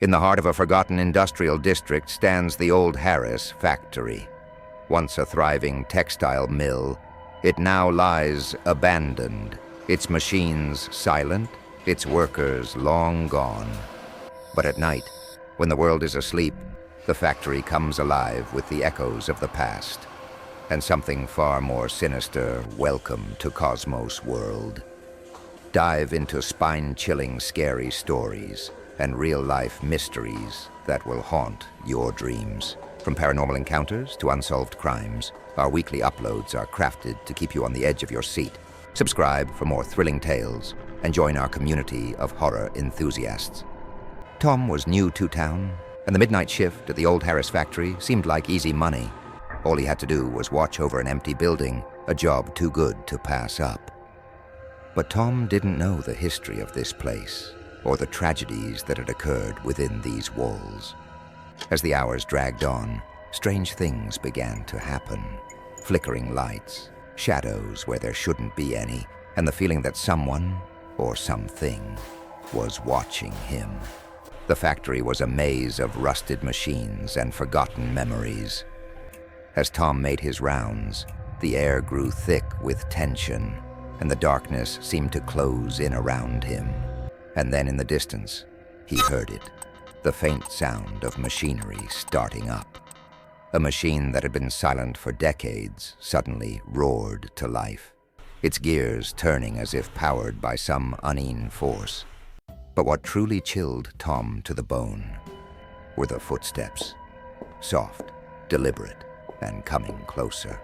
In the heart of a forgotten industrial district stands the old Harris factory. Once a thriving textile mill, it now lies abandoned, its machines silent, its workers long gone. But at night, when the world is asleep, the factory comes alive with the echoes of the past, and something far more sinister, welcome to Cosmos World. Dive into spine-chilling, scary stories and real-life mysteries that will haunt your dreams. From paranormal encounters to unsolved crimes, our weekly uploads are crafted to keep you on the edge of your seat. Subscribe for more thrilling tales and join our community of horror enthusiasts. Tom was new to town, and the midnight shift at the old Harris factory seemed like easy money. All he had to do was watch over an empty building, a job too good to pass up. But Tom didn't know the history of this place, or the tragedies that had occurred within these walls. As the hours dragged on, strange things began to happen. Flickering lights, shadows where there shouldn't be any, and the feeling that someone, or something, was watching him. The factory was a maze of rusted machines and forgotten memories. As Tom made his rounds, the air grew thick with tension, and the darkness seemed to close in around him. And then in the distance, he heard it, the faint sound of machinery starting up. A machine that had been silent for decades suddenly roared to life, its gears turning as if powered by some unseen force. But what truly chilled Tom to the bone were the footsteps, soft, deliberate, and coming closer.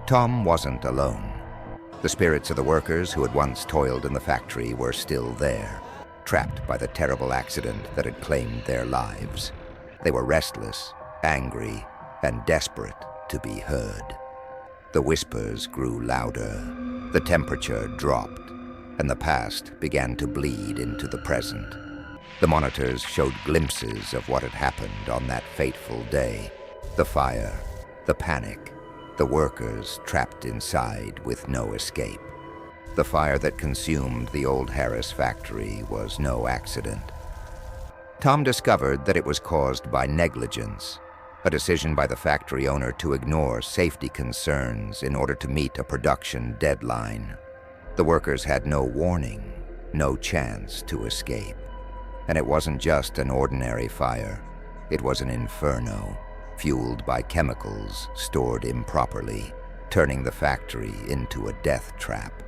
Tom wasn't alone. The spirits of the workers who had once toiled in the factory were still there, trapped by the terrible accident that had claimed their lives. They were restless, angry, and desperate to be heard. The whispers grew louder, the temperature dropped, and the past began to bleed into the present. The monitors showed glimpses of what had happened on that fateful day. The fire, the panic, the workers trapped inside with no escape. The fire that consumed the old Harris factory was no accident. Tom discovered that it was caused by negligence, a decision by the factory owner to ignore safety concerns in order to meet a production deadline. The workers had no warning, no chance to escape. And it wasn't just an ordinary fire. It was an inferno, fueled by chemicals stored improperly, turning the factory into a death trap.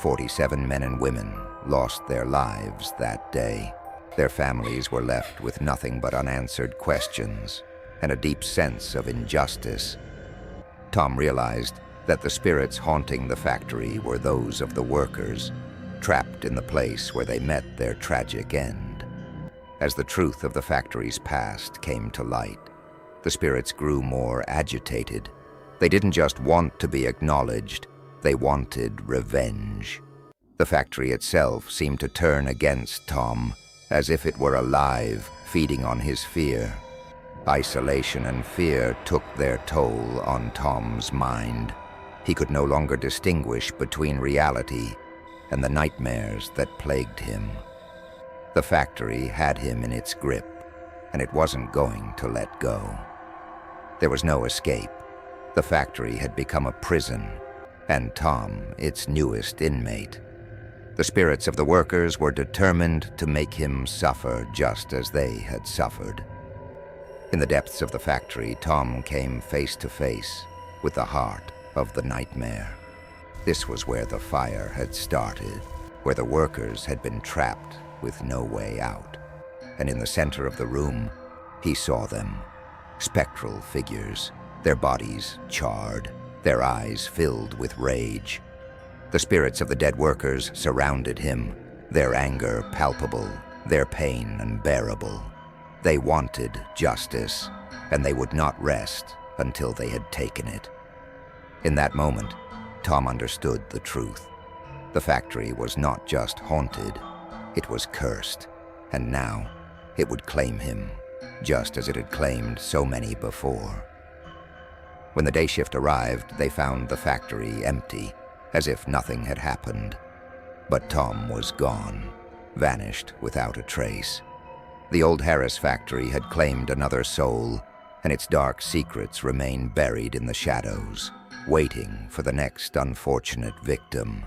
47 men and women lost their lives that day. Their families were left with nothing but unanswered questions and a deep sense of injustice. Tom realized that the spirits haunting the factory were those of the workers, trapped in the place where they met their tragic end. As the truth of the factory's past came to light, the spirits grew more agitated. They didn't just want to be acknowledged, they wanted revenge. The factory itself seemed to turn against Tom, as if it were alive, feeding on his fear. Isolation and fear took their toll on Tom's mind. He could no longer distinguish between reality and the nightmares that plagued him. The factory had him in its grip, and it wasn't going to let go. There was no escape. The factory had become a prison, and Tom its newest inmate. The spirits of the workers were determined to make him suffer just as they had suffered. In the depths of the factory, Tom came face to face with the heart of the nightmare. This was where the fire had started, where the workers had been trapped with no way out. And in the center of the room, he saw them, spectral figures, their bodies charred, their eyes filled with rage. The spirits of the dead workers surrounded him, their anger palpable, their pain unbearable. They wanted justice, and they would not rest until they had taken it. In that moment, Tom understood the truth. The factory was not just haunted, it was cursed, and now it would claim him, just as it had claimed so many before. When the day shift arrived, they found the factory empty, as if nothing had happened. But Tom was gone, vanished without a trace. The old Harris factory had claimed another soul, and its dark secrets remain buried in the shadows, waiting for the next unfortunate victim.